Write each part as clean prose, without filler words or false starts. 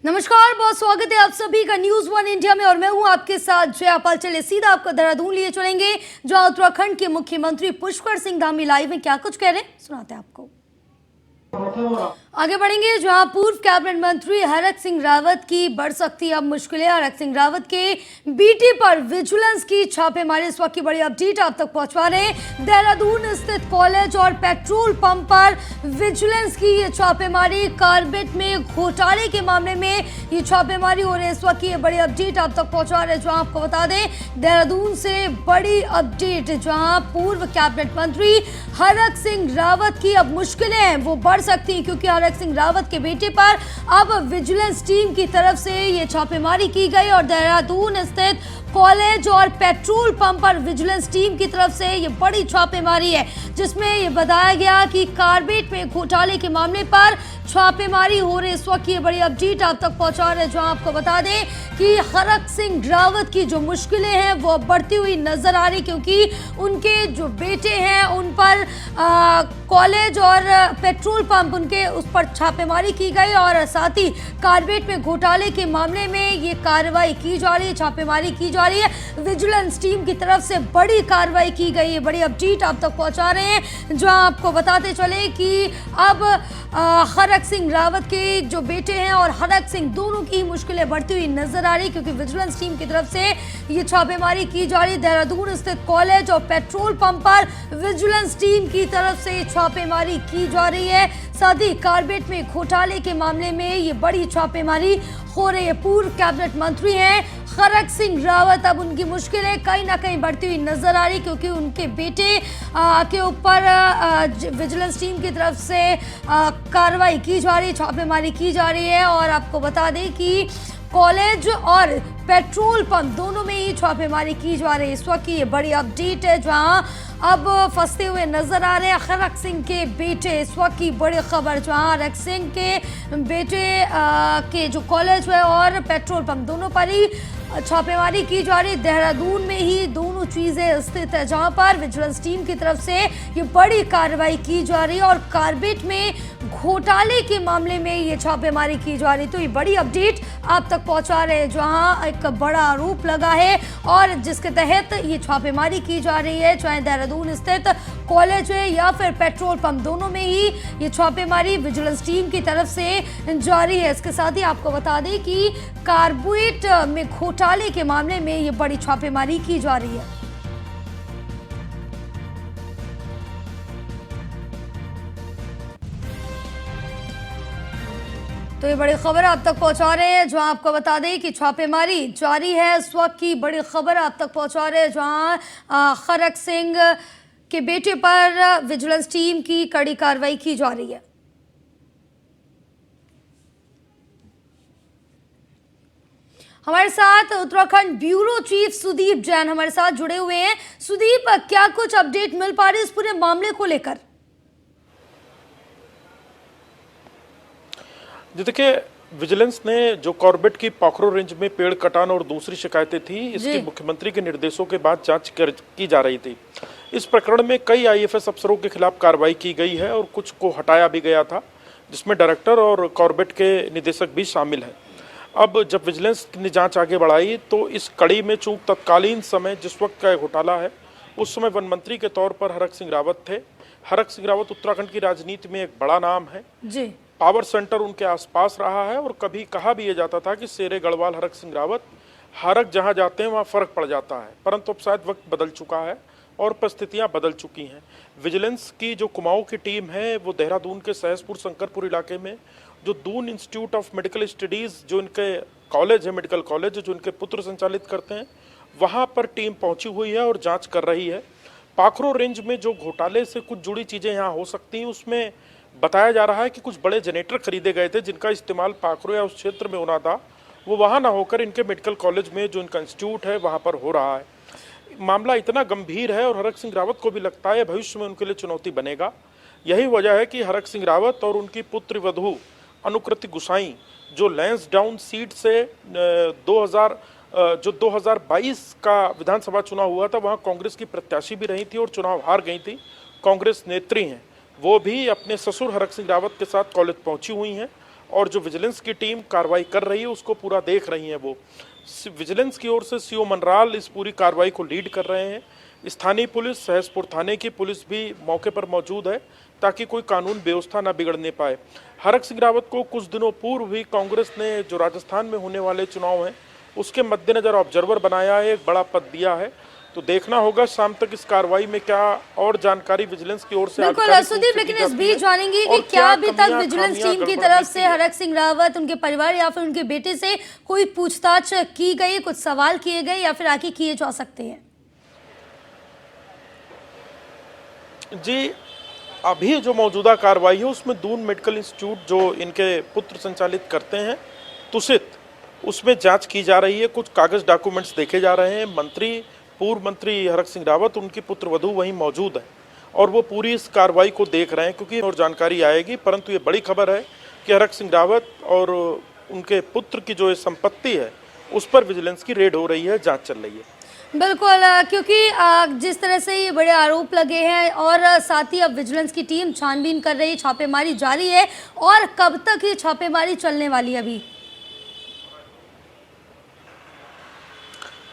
नमस्कार, बहुत स्वागत है आप सभी का न्यूज वन इंडिया में और मैं हूं आपके साथ जयापाल। चले सीधा आपका देहरादून लिए चलेंगे, जहां उत्तराखंड के मुख्यमंत्री पुष्कर सिंह धामी लाइव में क्या कुछ कह रहे हैं सुनाते हैं आपको। आगे बढ़ेंगे, जहां पूर्व कैबिनेट मंत्री हरक सिंह रावत की बढ़ सकती अब मुश्किलें। हरक सिंह रावत के बीटी पर विजिलेंस की छापेमारी, इस वक्त की बड़ी अपडेट आप तक पहुंचवा रहे हैं। देहरादून स्थित कॉलेज और पेट्रोल पंप पर विजिलेंस की ये छापेमारी, कार्बेट में घोटाले के मामले में ये छापेमारी हो रही है। इस वक्त की ये बड़ी अपडेट आप तक पहुंचा रहे हैं, जहां आपको बता दें देहरादून से बड़ी अपडेट, जहां पूर्व कैबिनेट मंत्री हरक सिंह रावत की अब मुश्किलें हैं वो बढ़ सकती हैं, क्योंकि हरक सिंह रावत के बेटे पर अब विजिलेंस टीम की तरफ से ये छापेमारी की गई और देहरादून स्थित कॉलेज और पेट्रोल पंप पर विजिलेंस टीम की तरफ से ये बड़ी छापेमारी है, जिसमें ये बताया गया कि कार्बेट में घोटाले के मामले पर छापेमारी हो रही है। इस वक्त ये बड़ी अपडेट आप तक पहुंचा रहे हैं, जहां आपको बता दें कि हरक सिंह रावत की जो मुश्किलें हैं वो बढ़ती हुई नजर आ रही, क्योंकि उनके जो बेटे हैं उन पर कॉलेज और पेट्रोल पंप उनके उस पर छापेमारी की गई और साथ ही कार्बेट में घोटाले के मामले में ये कार्रवाई की जा रही है, छापेमारी की जा रही है। विजिलेंस टीम की तरफ से बड़ी कार्रवाई की गई है, बड़ी अपडेट आप तक पहुंचा रहे हैं, जहां आपको बताते चले कि अब हरक सिंह रावत के जो बेटे हैं और हरक सिंह दोनों की मुश्किलें बढ़ती हुई नजर आ रही, क्योंकि विजिलेंस टीम की तरफ से ये छापेमारी की जा रही है। देहरादून स्थित कॉलेज और पेट्रोल पंप पर विजिलेंस टीम की तरफ से छापेमारी की जा रही है। साथ ही कार्बेट में घोटाले के मामले में ये बड़ी छापेमारी हो रही है। पूर्व कैबिनेट मंत्री हैं हरक सिंह रावत, अब उनकी मुश्किलें कहीं ना कहीं बढ़ती हुई नजर आ रही, क्योंकि उनके बेटे के ऊपर विजिलेंस टीम की तरफ से कार्रवाई की जा रही है, छापेमारी की जा रही है। और आपको बता दें कि कॉलेज और पेट्रोल पंप दोनों में ही छापेमारी की जा रही है। इस वक्त की ये बड़ी अपडेट है, जहां अब फंसते हुए नजर आ रहे हैं हरक सिंह के बेटे। इस वक्त की बड़ी खबर, जहां हरक सिंह के बेटे के जो कॉलेज है और पेट्रोल पंप दोनों पर ही छापेमारी की जा रही है। देहरादून में ही दोनों चीजें स्थित है, जहां पर विजिलेंस टीम की तरफ से ये बड़ी कार्रवाई की जा रही है और कार्बेट में घोटाले के मामले में ये छापेमारी की जा रही है। तो ये बड़ी अपडेट आप तक पहुंचा रहे हैं, जहां एक बड़ा आरोप लगा है और जिसके तहत ये छापेमारी की जा रही है, चाहे देहरादून स्थित कॉलेज है या फिर पेट्रोल पंप, दोनों में ही ये छापेमारी विजिलेंस टीम की तरफ से जारी है। इसके साथ ही आपको बता दें कि कार्बेट में घोटाले के मामले में ये बड़ी छापेमारी की जा रही है। तो ये बड़ी खबर आप तक पहुंचा रहे हैं, जहां आपको बता दें कि छापेमारी जारी है। इस वक्त की बड़ी खबर आप तक पहुंचा रहे हैं, जहां हरक सिंह के बेटे पर विजिलेंस टीम की कड़ी कार्रवाई की जा रही है। हमारे साथ उत्तराखंड ब्यूरो चीफ सुदीप जैन हमारे साथ जुड़े हुए हैं। सुदीप, क्या कुछ अपडेट मिल पा रही है इस पूरे मामले को लेकर? जी देखिए, विजिलेंस ने जो कॉर्बेट की पाखरो रेंज में पेड़ कटान और दूसरी शिकायतें थी, इसकी मुख्यमंत्री के निर्देशों के बाद जांच की जा रही थी। इस प्रकरण में कई आईएफएस अफसरों के खिलाफ कार्रवाई की गई है और कुछ को हटाया भी गया था, जिसमें डायरेक्टर और कॉर्बेट के निदेशक भी शामिल हैं। अब जब विजिलेंस ने जांच आगे बढ़ाई तो इस कड़ी में चूंकि तत्कालीन समय जिस वक्त का घोटाला है, उस समय वन मंत्री के तौर पर हरक सिंह रावत थे। हरक सिंह रावत उत्तराखंड की राजनीति में एक बड़ा नाम है जी। पावर सेंटर उनके आसपास रहा है और कभी कहा भी ये जाता था कि शेरे गढ़वाल हरक सिंह रावत, हरक जहां जाते हैं वहां फर्क पड़ जाता है। परंतु अब शायद वक्त बदल चुका है और परिस्थितियां बदल चुकी हैं। विजिलेंस की जो कुमाऊं की टीम है वो देहरादून के सहसपुर शंकरपुर इलाके में जो Doon institute of medical studies, जो इनके कॉलेज है, मेडिकल कॉलेज जो इनके पुत्र संचालित करते हैं, वहाँ पर टीम पहुँची हुई है और जाँच कर रही है। पाखरो रेंज में जो घोटाले से कुछ जुड़ी चीज़ें यहाँ हो सकती हैं, उसमें बताया जा रहा है कि कुछ बड़े जनरेटर खरीदे गए थे जिनका इस्तेमाल पाखरो या उस क्षेत्र में होना था, वो वहाँ ना होकर इनके मेडिकल कॉलेज में जो इनका इंस्टीट्यूट है वहाँ पर हो रहा है। मामला इतना गंभीर है और हरक सिंह रावत को भी लगता है भविष्य में उनके लिए चुनौती बनेगा। यही वजह है कि हरक सिंह रावत और उनकी पुत्र वधू अनुकृति गुसाई, जो लैंसडाउन सीट से 2022 का विधानसभा चुनाव हुआ था, वहाँ कांग्रेस की प्रत्याशी भी रही थी और चुनाव हार गई थी, कांग्रेस नेत्री हैं, वो भी अपने ससुर हरक सिंह रावत के साथ कॉलेज पहुंची हुई हैं और जो विजिलेंस की टीम कार्रवाई कर रही है उसको पूरा देख रही है। वो विजिलेंस की ओर से सीओ मनराल इस पूरी कार्रवाई को लीड कर रहे हैं। स्थानीय पुलिस, सहसपुर थाने की पुलिस भी मौके पर मौजूद है ताकि कोई कानून व्यवस्था न बिगड़ने पाए। हरक सिंह रावत को कुछ दिनों पूर्व भी कांग्रेस ने जो राजस्थान में होने वाले चुनाव हैं उसके मद्देनजर ऑब्जर्वर बनाया है, एक बड़ा पद दिया है। तो देखना होगा शाम तक इस कार्रवाई में क्या और जानकारी विजिलेंस की ओर से बिल्कुल सुदीप, लेकिन इस बीच जानेंगे कि क्या अभी तक विजिलेंस टीम की तरफ से हरक सिंह रावत, उनके परिवार या फिर उनके बेटे से कोई पूछताछ की गई, कुछ सवाल किए गए या फिर आगे किए जा सकते हैं? जी, अभी जो मौजूदा कार्रवाई है उसमें दून मेडिकल इंस्टीट्यूट जो इनके पुत्र संचालित करते हैं तुषित, उसमें जांच की जा रही है। कुछ कागज डॉक्यूमेंट्स देखे जा रहे हैं। पूर्व मंत्री हरक सिंह रावत, उनकी पुत्रवधू वहीं मौजूद है और वो पूरी इस कार्रवाई को देख रहे हैं क्योंकि और जानकारी आएगी। परंतु ये बड़ी खबर है कि हरक सिंह रावत और उनके पुत्र की जो संपत्ति है उस पर विजिलेंस की रेड हो रही है, जांच चल रही है। बिल्कुल, क्योंकि जिस तरह से ये बड़े आरोप लगे हैं और साथ ही अब विजिलेंस की टीम छानबीन कर रही है, छापेमारी जारी है, और कब तक ये छापेमारी चलने वाली है अभी?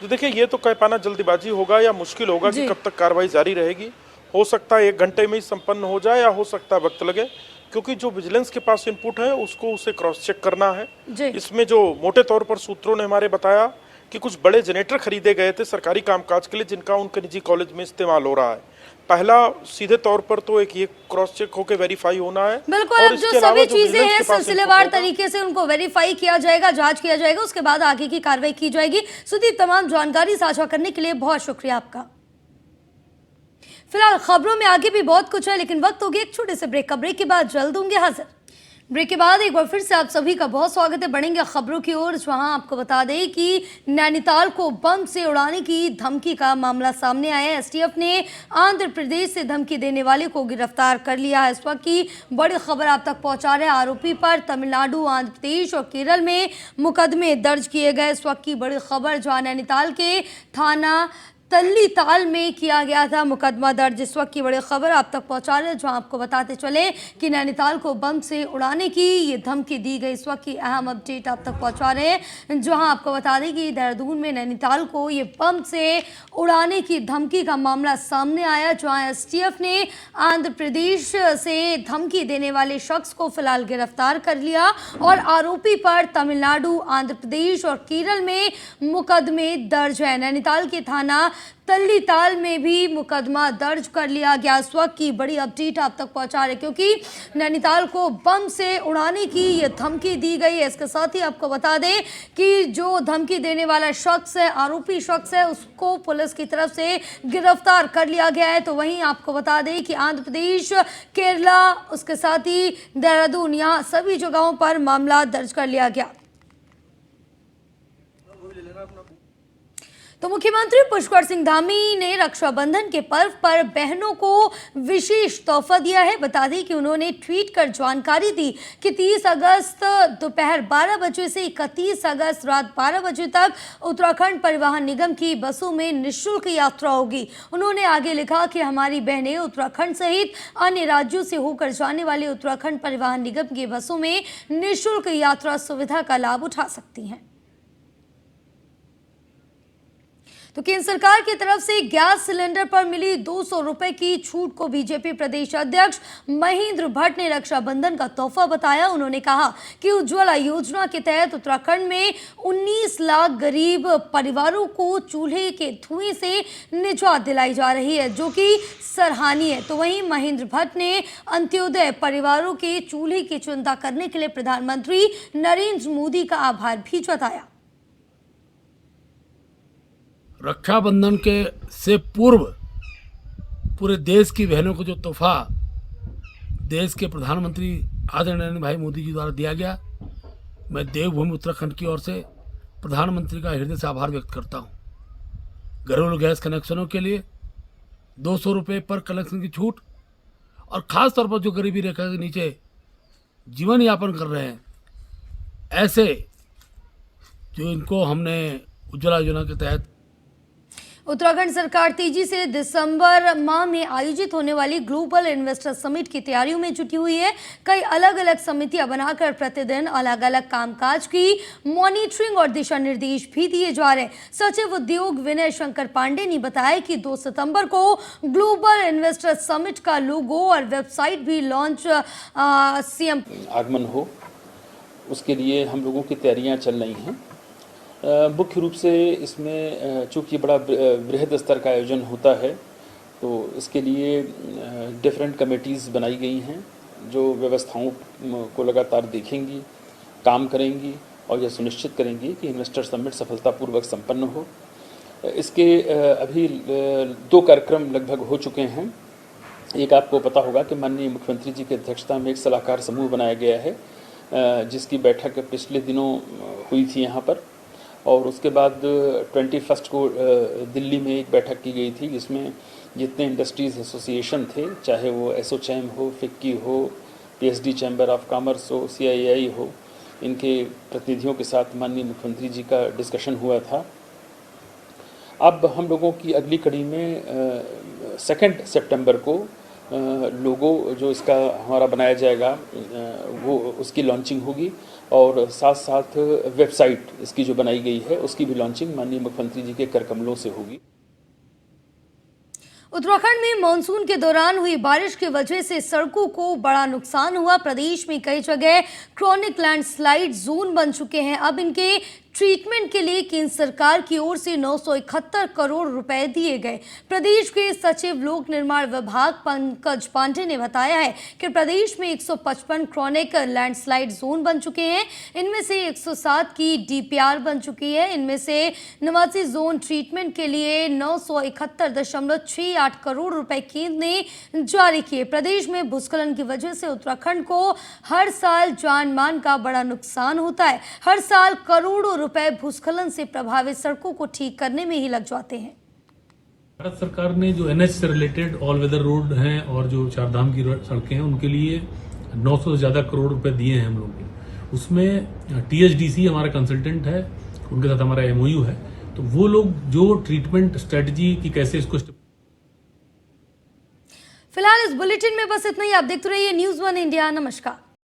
तो देखिए, ये तो कह पाना जल्दीबाजी होगा या मुश्किल होगा कि कब तक कार्रवाई जारी रहेगी। हो सकता है 1 घंटे में ही संपन्न हो जाए या हो सकता है वक्त लगे, क्योंकि जो विजिलेंस के पास इनपुट है उसको उसे क्रॉस चेक करना है। इसमें जो मोटे तौर पर सूत्रों ने हमारे बताया कि कुछ बड़े जनरेटर खरीदे गए थे सरकारी कामकाज के लिए जिनका उनके निजी कॉलेज में इस्तेमाल हो रहा है। पहला सीधे तौर पर तो एक ये क्रॉस चेक होकर वेरीफाई होना है। बिल्कुल, अब जो सभी चीजें हैं सिलसिलेवार तरीके से उनको वेरीफाई किया जाएगा, जांच किया जाएगा, उसके बाद आगे की कार्रवाई की जाएगी। सुदीप, तमाम जानकारी साझा करने के लिए बहुत शुक्रिया आपका। फिलहाल खबरों में आगे भी बहुत कुछ है, लेकिन वक्त हो गया एक छोटे से ब्रेक का। ब्रेक के बाद जल्द होंगे हाजिर। ब्रेक के बाद एक बार फिर से आप सभी का बहुत स्वागत है। बढ़ेंगे खबरों की ओर, जहां आपको बता दें कि नैनीताल को बम से उड़ाने की धमकी का मामला सामने आया है। एसटीएफ ने आंध्र प्रदेश से धमकी देने वाले को गिरफ्तार कर लिया है। इस वक्त की बड़ी खबर आप तक पहुंचा रहे हैं। आरोपी पर तमिलनाडु, आंध्र प्रदेश और केरल में मुकदमे दर्ज किए गए। इस वक्त की बड़ी खबर, जहां नैनीताल के थाना तल्लीताल में किया गया था मुकदमा दर्ज। इस वक्त की बड़ी खबर आप तक पहुंचा रहे हैं, जहां आपको बताते चले कि नैनीताल को बम से उड़ाने की ये धमकी दी गई। इस वक्त की अहम अपडेट आप तक पहुंचा रहे हैं, जहां आपको बता दें कि देहरादून में नैनीताल को ये बम से उड़ाने की धमकी का मामला सामने आया, जहां एसटीएफ ने आंध्र प्रदेश से धमकी देने वाले शख्स को फिलहाल गिरफ्तार कर लिया और आरोपी पर तमिलनाडु, आंध्र प्रदेश और केरल में मुकदमे दर्ज है। नैनीताल के थाना तल्लीताल में भी मुकदमा दर्ज कर लिया गया। इस वक्त की बड़ी अपडेट आप तक पहुंचा रहे, क्योंकि नैनीताल को बम से उड़ाने की ये धमकी दी गई है। इसके साथ ही आपको बता दें कि जो धमकी देने वाला शख्स है, आरोपी शख्स है, उसको पुलिस की तरफ से गिरफ्तार कर लिया गया है। तो वहीं आपको बता दें कि आंध्र प्रदेश, केरला, उसके साथ ही देहरादून, यहाँ सभी जगहों पर मामला दर्ज कर लिया गया। तो मुख्यमंत्री पुष्कर सिंह धामी ने रक्षाबंधन के पर्व पर बहनों को विशेष तोहफा दिया है। बता दें कि उन्होंने ट्वीट कर जानकारी दी कि 30 अगस्त दोपहर 12 बजे से 31 अगस्त रात 12 बजे तक उत्तराखंड परिवहन निगम की बसों में निःशुल्क यात्रा होगी। उन्होंने आगे लिखा कि हमारी बहनें उत्तराखंड सहित अन्य राज्यों से होकर जाने वाले उत्तराखंड परिवहन निगम की बसों में निःशुल्क यात्रा सुविधा का लाभ उठा सकती हैं। तो केंद्र सरकार की तरफ से गैस सिलेंडर पर मिली 200 रुपए की छूट को बीजेपी प्रदेश अध्यक्ष महेंद्र भट्ट ने रक्षाबंधन का तोहफा बताया। उन्होंने कहा कि उज्ज्वला योजना के तहत उत्तराखंड में 19 लाख गरीब परिवारों को चूल्हे के धुएं से निजात दिलाई जा रही है, जो कि सराहनीय है। तो वहीं महेंद्र भट्ट ने अंत्योदय परिवारों के चूल्हे की चिंता करने के लिए प्रधानमंत्री नरेंद्र मोदी का आभार भी जताया। रक्षाबंधन के से पूर्व पूरे देश की बहनों को जो तोहफा देश के प्रधानमंत्री आदरणीय नरेंद्र भाई मोदी जी द्वारा दिया गया, मैं देवभूमि उत्तराखंड की ओर से प्रधानमंत्री का हृदय से आभार व्यक्त करता हूं। घरेलू गैस कनेक्शनों के लिए 200 रुपये पर कनेक्शन की छूट, और ख़ास तौर पर जो गरीबी रेखा के नीचे जीवन यापन कर रहे हैं, ऐसे जो इनको हमने उज्ज्वला योजना के तहत उत्तराखंड सरकार तेजी से दिसंबर माह में आयोजित होने वाली ग्लोबल इन्वेस्टर समिट की तैयारियों में जुटी हुई है। कई अलग अलग समितियां बनाकर प्रतिदिन अलग अलग कामकाज की मॉनिटरिंग और दिशा निर्देश भी दिए जा रहे हैं। सचिव उद्योग विनय शंकर पांडे ने बताया कि 2 सितंबर को ग्लोबल इन्वेस्टर समिट का लोगो और वेबसाइट भी लॉन्च सीएम आगमन हो, उसके लिए हम लोगों की तैयारियां चल रही हैं। मुख्य रूप से इसमें चूँकि बड़ा बृहद स्तर का आयोजन होता है, तो इसके लिए डिफरेंट कमेटीज़ बनाई गई हैं जो व्यवस्थाओं को लगातार देखेंगी, काम करेंगी और यह सुनिश्चित करेंगी कि इन्वेस्टर समिट सफलतापूर्वक संपन्न हो। इसके अभी 2 कार्यक्रम लगभग हो चुके हैं। एक आपको पता होगा कि माननीय मुख्यमंत्री जी की अध्यक्षता में एक सलाहकार समूह बनाया गया है, जिसकी बैठक पिछले दिनों हुई थी यहाँ पर, और उसके बाद 21 को दिल्ली में एक बैठक की गई थी जिसमें जितने इंडस्ट्रीज़ एसोसिएशन थे, चाहे वो एसोचैम हो, फिक्की हो, पीएचडी चैम्बर ऑफ कॉमर्स हो, सीआईआई हो, इनके प्रतिनिधियों के साथ माननीय मुख्यमंत्री जी का डिस्कशन हुआ था। अब हम लोगों की अगली कड़ी में 2 सितंबर को लोगो जो इसका हमारा बनाया जाएगा वो उसकी लॉन्चिंग होगी, और साथ साथ वेबसाइट इसकी जो बनाई गई है उसकी भी लॉन्चिंग माननीय मुख्यमंत्री जी के कर कमलों से होगी। उत्तराखंड में मानसून के दौरान हुई बारिश की वजह से सड़कों को बड़ा नुकसान हुआ। प्रदेश में कई जगह क्रॉनिक लैंडस्लाइड जोन बन चुके हैं। अब इनके ट्रीटमेंट के लिए केंद्र सरकार की ओर से 971 करोड़ रुपए दिए गए। प्रदेश के सचिव लोक निर्माण विभाग पंकज पांडे ने बताया है कि प्रदेश में 155 क्रॉनिक लैंडस्लाइड जोन बन चुके हैं। इनमें से 107 की डीपीआर बन चुकी है। इनमें से 89 जोन ट्रीटमेंट के लिए 971.68 करोड़ रुपए केंद्र ने जारी किए। प्रदेश में भूस्खलन की वजह से उत्तराखंड को हर साल जान मान का बड़ा नुकसान होता है। हर साल करोड़ों रुपए भूस्खलन से प्रभावित सड़कों को ठीक करने में ही लग जाते हैं। भारत सरकार ने जो एनएच से रिलेटेड ऑल वेदर रोड हैं और जो चारधाम की सड़कें हैं उनके लिए 900 से ज्यादा करोड़ रुपए दिए हैं हम लोग ने। उसमें टीएचडीसी हमारा कंसल्टेंट है, उनके साथ हमारा एमओयू है, तो वो लोग जो ट्रीटमेंट स्ट्रेटजी की कैसे इसको फिलहाल इस बुलेटिन में बस इतना ही। आप देखते रहिए न्यूज़ 1 इंडिया। नमस्कार।